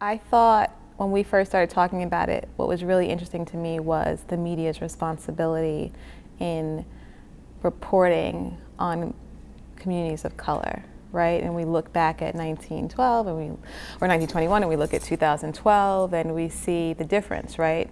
I thought when we first started talking about it, what was really interesting to me was the media's responsibility in reporting on communities of color, right? And we look back at 1912 or 1921 and we look at 2012 and we see the difference, right?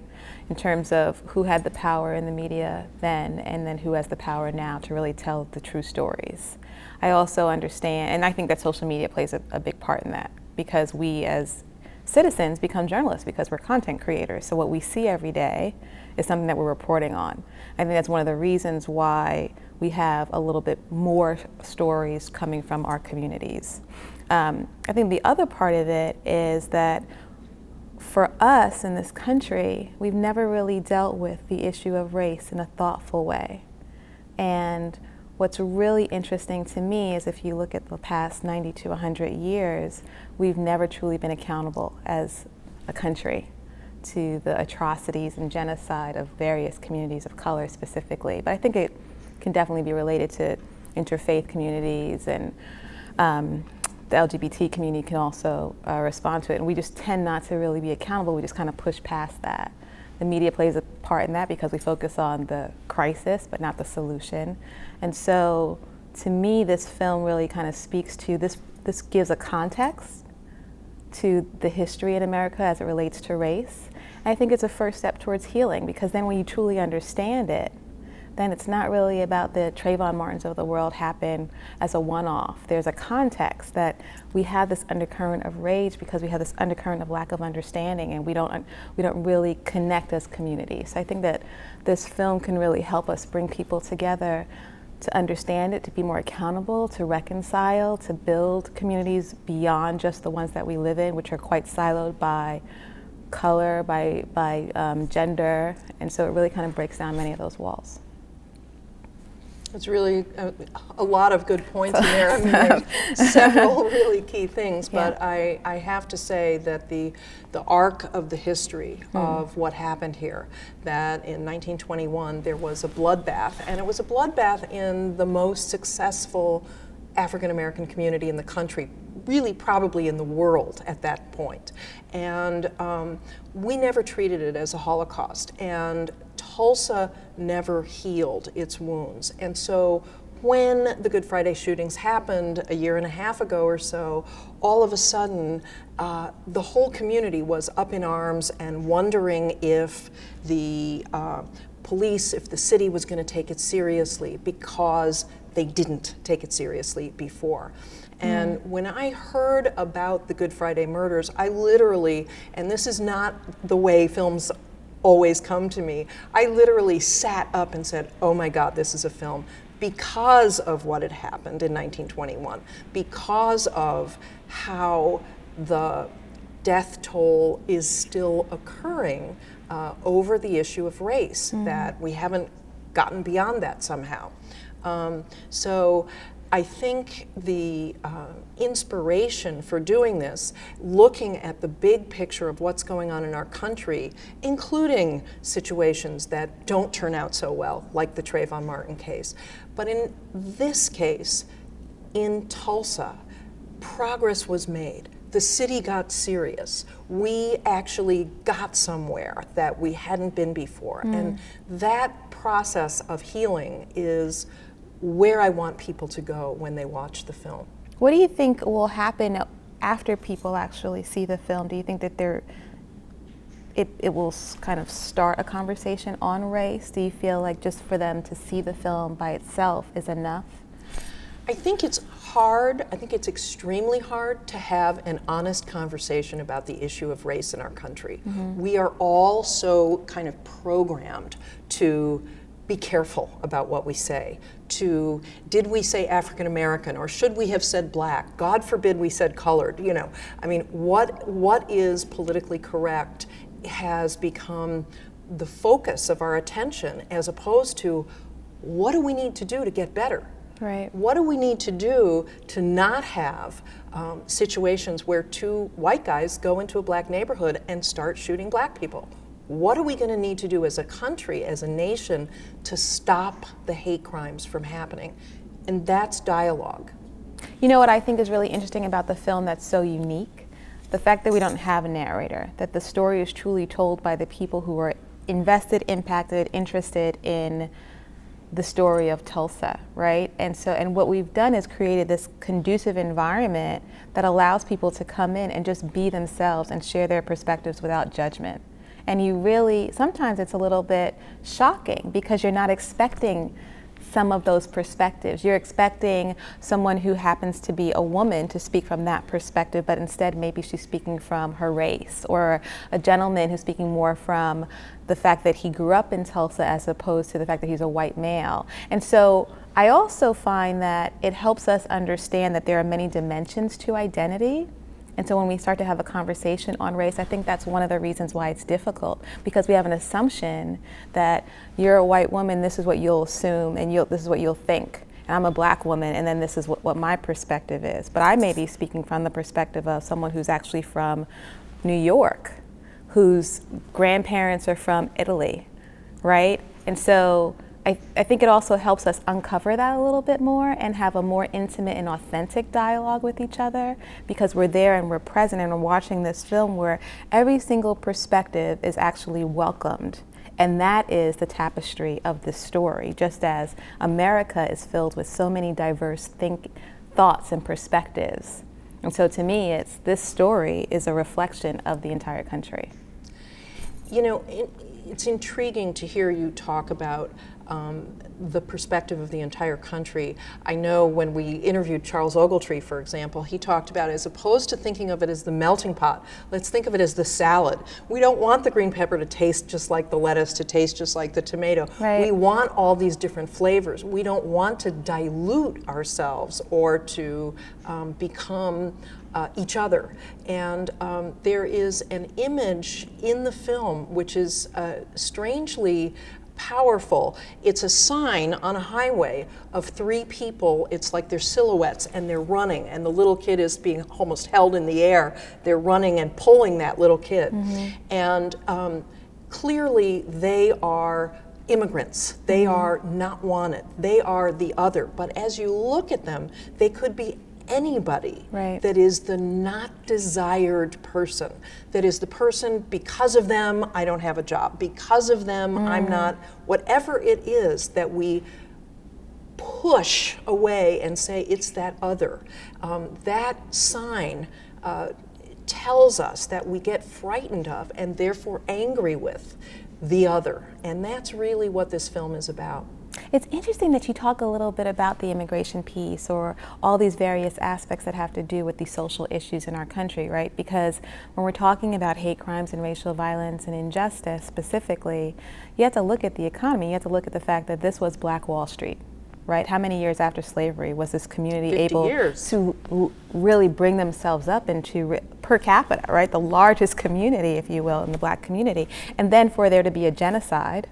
In terms of who had the power in the media then and then who has the power now to really tell the true stories. I also understand, and I think that social media plays a big part in that, because we as citizens become journalists because we're content creators. So what we see every day is something that we're reporting on. I think that's one of the reasons why we have a little bit more stories coming from our communities. I think the other part of it is that for us in this country, we've never really dealt with the issue of race in a thoughtful way. And what's really interesting to me is if you look at the past 90 to 100 years, we've never truly been accountable as a country to the atrocities and genocide of various communities of color specifically. But I think it can definitely be related to interfaith communities, and the LGBT community can also respond to it. And we just tend not to really be accountable. We just kind of push past that. The media plays a part in that because we focus on the crisis, but not the solution. And so, to me, this film really kind of speaks to this. This gives a context to the history in America as it relates to race. And I think it's a first step towards healing, because then when you truly understand it, then it's not really about the Trayvon Martins of the world happen as a one-off. There's a context that we have this undercurrent of rage because we have this undercurrent of lack of understanding, and we don't really connect as communities. So I think that this film can really help us bring people together to understand it, to be more accountable, to reconcile, to build communities beyond just the ones that we live in, which are quite siloed by color, by gender, and so it really kind of breaks down many of those walls. It's really a lot of good points in there. I mean, there's several really key things, but I have to say that the arc of the history of what happened here, that in 1921 there was a bloodbath, and it was a bloodbath in the most successful African American community in the country, really probably in the world at that point. And we never treated it as a Holocaust, and Tulsa never healed its wounds. And so when the Good Friday shootings happened a year and a half ago or so, all of a sudden the whole community was up in arms and wondering if the police, if the city was going to take it seriously, because they didn't take it seriously before. And when I heard about the Good Friday murders, I literally, and this is not the way films always come to me, I literally sat up and said, oh my God, this is a film, because of what had happened in 1921, because of how the death toll is still occurring over the issue of race, that we haven't gotten beyond that somehow. So I think the inspiration for doing this, looking at the big picture of what's going on in our country, including situations that don't turn out so well, like the Trayvon Martin case. But in this case, in Tulsa, progress was made. The city got serious. We actually got somewhere that we hadn't been before. And that process of healing is where I want people to go when they watch the film. What do you think will happen after people actually see the film? Do you think that it will kind of start a conversation on race? Do you feel like just for them to see the film by itself is enough? I think it's hard, I think it's extremely hard to have an honest conversation about the issue of race in our country. We are all so kind of programmed to be careful about what we say. Did we say African American, or should we have said black? God forbid we said colored, you know. I mean, what is politically correct has become the focus of our attention, as opposed to what do we need to do to get better? Right. What do we need to do to not have situations where two white guys go into a black neighborhood and start shooting black people? What are we going to need to do as a country, as a nation, to stop the hate crimes from happening? And that's dialogue. You know what I think is really interesting about the film that's so unique? the fact that we don't have a narrator, that the story is truly told by the people who are invested, impacted, interested in the story of Tulsa, right? And what we've done is created this conducive environment that allows people to come in and just be themselves and share their perspectives without judgment. And you really, sometimes it's a little bit shocking because you're not expecting some of those perspectives. You're expecting someone who happens to be a woman to speak from that perspective, but instead maybe she's speaking from her race, or a gentleman who's speaking more from the fact that he grew up in Tulsa as opposed to the fact that he's a white male. And so I also find that it helps us understand that there are many dimensions to identity. And so when we start to have a conversation on race, I think that's one of the reasons why it's difficult, because we have an assumption that you're a white woman, this is what you'll assume, and this is what you'll think. And I'm a black woman, and then this is what my perspective is. But I may be speaking from the perspective of someone who's actually from New York, whose grandparents are from Italy, right? And so I think it also helps us uncover that a little bit more and have a more intimate and authentic dialogue with each other, because we're there and we're present and we're watching this film where every single perspective is actually welcomed. And that is the tapestry of this story, just as America is filled with so many diverse thoughts and perspectives. And so to me, this story is a reflection of the entire country. You know, it's intriguing to hear you talk about the perspective of the entire country. I know when we interviewed Charles Ogletree, for example, he talked about, as opposed to thinking of it as the melting pot, let's think of it as the salad. We don't want the green pepper to taste just like the lettuce, to taste just like the tomato. Right. We want all these different flavors. We don't want to dilute ourselves or to become each other. And there is an image in the film which is strangely powerful. It's a sign on a highway of three people. It's like they're silhouettes and they're running, and the little kid is being almost held in the air. They're running and pulling that little kid. Mm-hmm. And clearly they are immigrants. They are not wanted. They are the other. But as you look at them, they could be anybody. Right. That is the not desired person. That is the person, because of them, I don't have a job. Because of them, I'm not, whatever it is that we push away and say it's that other. That sign tells us that we get frightened of and therefore angry with the other. And that's really what this film is about. It's interesting that you talk a little bit about the immigration piece, or all these various aspects that have to do with these social issues in our country, right? Because when we're talking about hate crimes and racial violence and injustice specifically, you have to look at the economy. You have to look at the fact that this was Black Wall Street, right? How many years after slavery was this community able to really bring themselves up into, per capita, right? The largest community, if you will, in the Black community. And then for there to be a genocide.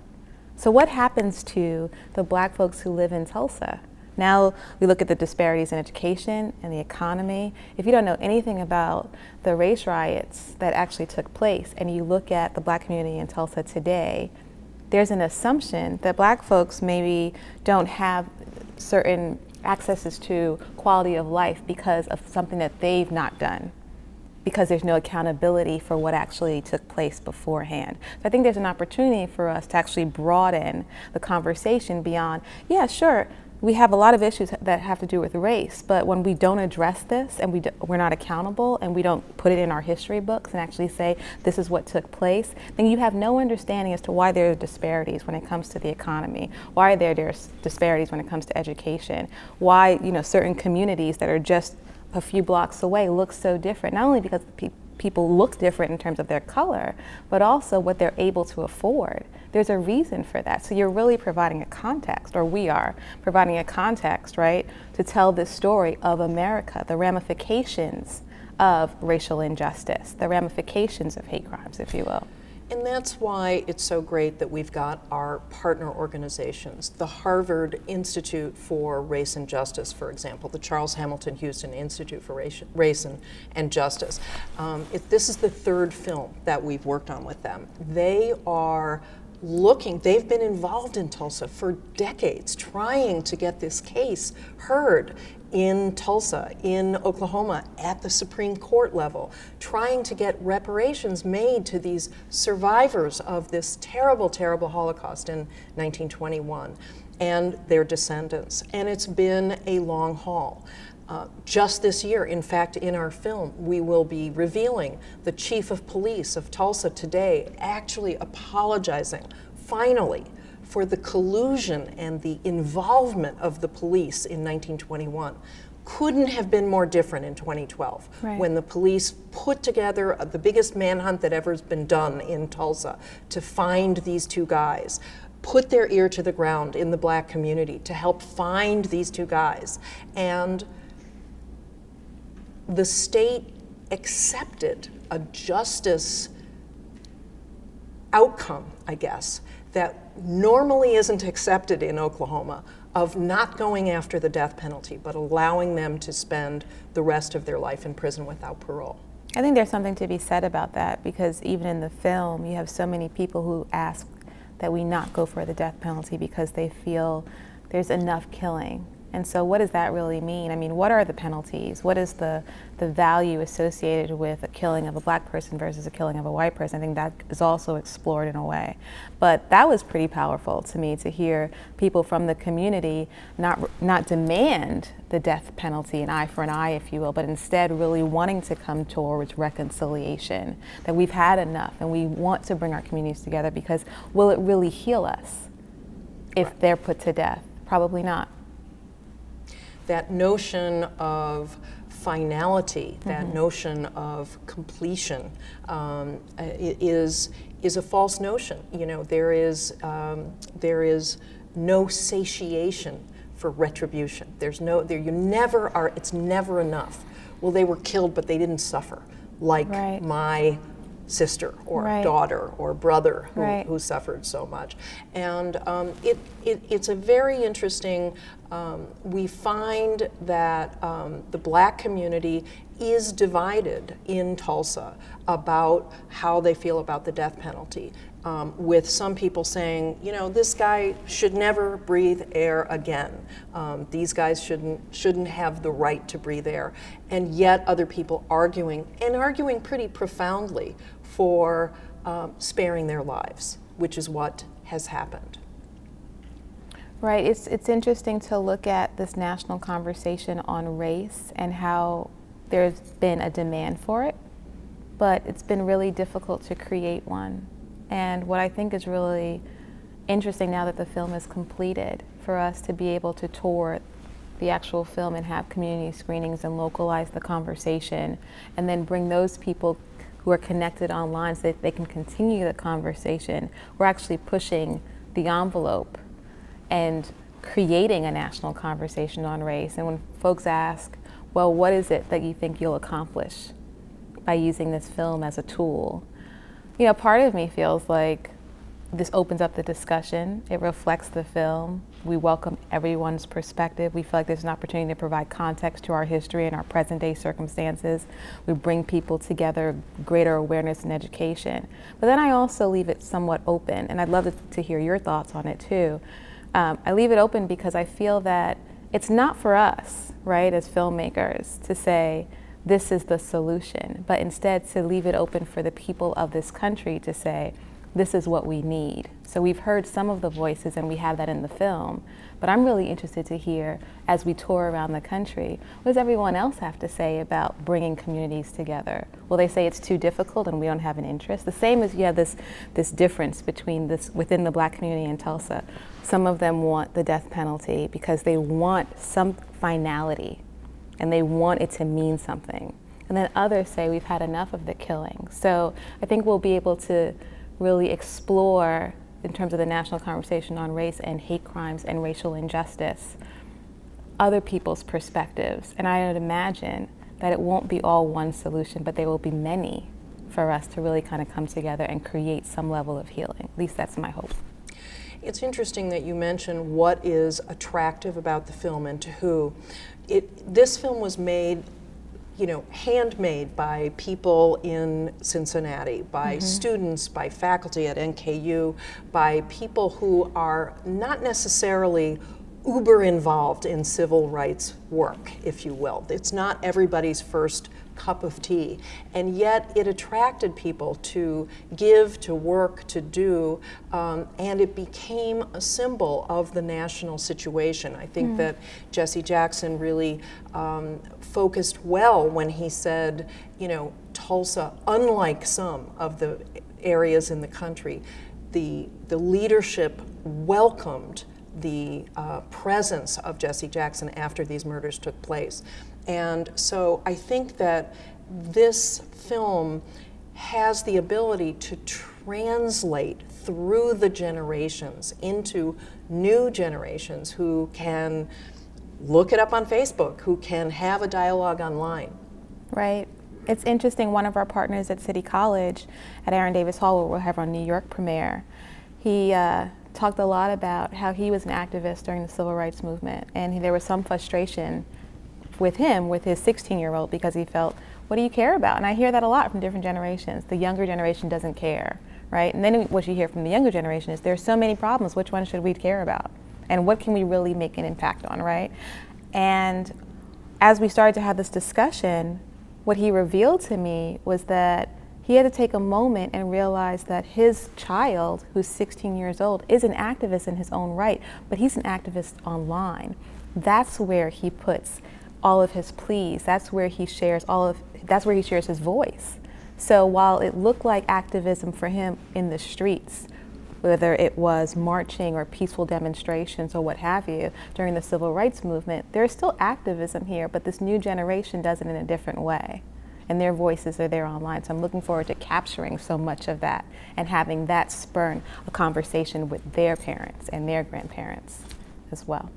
So what happens to the Black folks who live in Tulsa? Now we look at the disparities in education and the economy. If you don't know anything about the race riots that actually took place, and you look at the Black community in Tulsa today, there's an assumption that Black folks maybe don't have certain accesses to quality of life because of something that they've not done, because there's no accountability for what actually took place beforehand. So I think there's an opportunity for us to actually broaden the conversation beyond, yeah, sure, we have a lot of issues that have to do with race, but when we don't address this and we're not accountable and we don't put it in our history books and actually say this is what took place, then you have no understanding as to why there are disparities when it comes to the economy, why there's disparities when it comes to education, why certain communities that are just a few blocks away look so different, not only because people look different in terms of their color, but also what they're able to afford. There's a reason for that. So you're really providing a context, or we are providing a context, right, to tell this story of America, the ramifications of racial injustice, the ramifications of hate crimes, if you will. And that's why it's so great that we've got our partner organizations, the Harvard Institute for Race and Justice, for example, the Charles Hamilton Houston Institute for Race and Justice. This is the third film that we've worked on with them. They are they've been involved in Tulsa for decades, trying to get this case heard in Tulsa, in Oklahoma, at the Supreme Court level, trying to get reparations made to these survivors of this terrible, terrible Holocaust in 1921 and their descendants. And it's been a long haul. Just this year, in fact, in our film, we will be revealing the chief of police of Tulsa today actually apologizing, finally, for the collusion and the involvement of the police in 1921. Couldn't have been more different in 2012, right, when the police put together the biggest manhunt that ever has been done in Tulsa to find these two guys, put their ear to the ground in the Black community to help find these two guys. And the state accepted a justice outcome, I guess, that normally isn't accepted in Oklahoma, of not going after the death penalty, but allowing them to spend the rest of their life in prison without parole. I think there's something to be said about that, because even in the film, you have so many people who ask that we not go for the death penalty because they feel there's enough killing. And so what does that really mean? I mean, what are the penalties? What is the value associated with a killing of a Black person versus a killing of a white person? I think that is also explored in a way. But that was pretty powerful to me, to hear people from the community not demand the death penalty, an eye for an eye, if you will, but instead really wanting to come towards reconciliation, that we've had enough and we want to bring our communities together, because will it really heal us if they're put to death? Probably not. That notion of finality, that notion of completion, is a false notion. You know, there is no satiation for retribution. There's no, there, you never are, it's never enough. Well, they were killed, but they didn't suffer, like my sister or daughter or brother who suffered so much. And it's a very interesting, we find that the Black community is divided in Tulsa about how they feel about the death penalty, with some people saying, you know, this guy should never breathe air again. These guys shouldn't have the right to breathe air. And yet other people arguing pretty profoundly for sparing their lives, which is what has happened. Right, it's interesting to look at this national conversation on race and how there's been a demand for it, but it's been really difficult to create one. And what I think is really interesting now that the film is completed, for us to be able to tour the actual film and have community screenings and localize the conversation, and then bring those people who are connected online so that they can continue the conversation. We're actually pushing the envelope and creating a national conversation on race. And when folks ask, well, what is it that you think you'll accomplish by using this film as a tool? You know, part of me feels like this opens up the discussion. It reflects the film. We welcome everyone's perspective. We feel like there's an opportunity to provide context to our history and our present day circumstances. We bring people together, greater awareness and education. But then I also leave it somewhat open, and I'd love to hear your thoughts on it too. I leave it open because I feel that it's not for us, right, as filmmakers, to say, this is the solution, but instead to leave it open for the people of this country to say, this is what we need. So we've heard some of the voices and we have that in the film, but I'm really interested to hear, as we tour around the country, what does everyone else have to say about bringing communities together? Will they say it's too difficult and we don't have an interest? The same as you have this difference between this within the Black community in Tulsa. Some of them want the death penalty because they want some finality and they want it to mean something. And then others say we've had enough of the killing. So I think we'll be able to really explore, in terms of the national conversation on race and hate crimes and racial injustice, other people's perspectives. And I would imagine that it won't be all one solution, but there will be many for us to really kind of come together and create some level of healing. At least that's my hope. It's interesting that you mention what is attractive about the film and to who. This film was made handmade by people in Cincinnati, by students, by faculty at NKU, by people who are not necessarily uber involved in civil rights work, if you will. It's not everybody's first cup of tea, and yet it attracted people to give, to work, to do, and it became a symbol of the national situation. I think that Jesse Jackson really focused well when he said, Tulsa, unlike some of the areas in the country, the leadership welcomed the presence of Jesse Jackson after these murders took place. And so I think that this film has the ability to translate through the generations into new generations who can look it up on Facebook, who can have a dialogue online. Right. It's interesting, one of our partners at City College, at Aaron Davis Hall, where we'll have our New York premiere, he talked a lot about how he was an activist during the civil rights movement, and there was some frustration with him, with his 16-year-old, because he felt, what do you care about? And I hear that a lot from different generations. The younger generation doesn't care, right? And then what you hear from the younger generation is, there's so many problems, which one should we care about? And what can we really make an impact on, right? And as we started to have this discussion, what he revealed to me was that he had to take a moment and realize that his child, who's 16 years old, is an activist in his own right, but he's an activist online. That's where he puts all of his pleas. That's where he shares his voice. So while it looked like activism for him in the streets, whether it was marching or peaceful demonstrations or what have you during the civil rights movement, there's still activism here, but this new generation does it in a different way. And their voices are there online. So I'm looking forward to capturing so much of that and having that spur a conversation with their parents and their grandparents as well.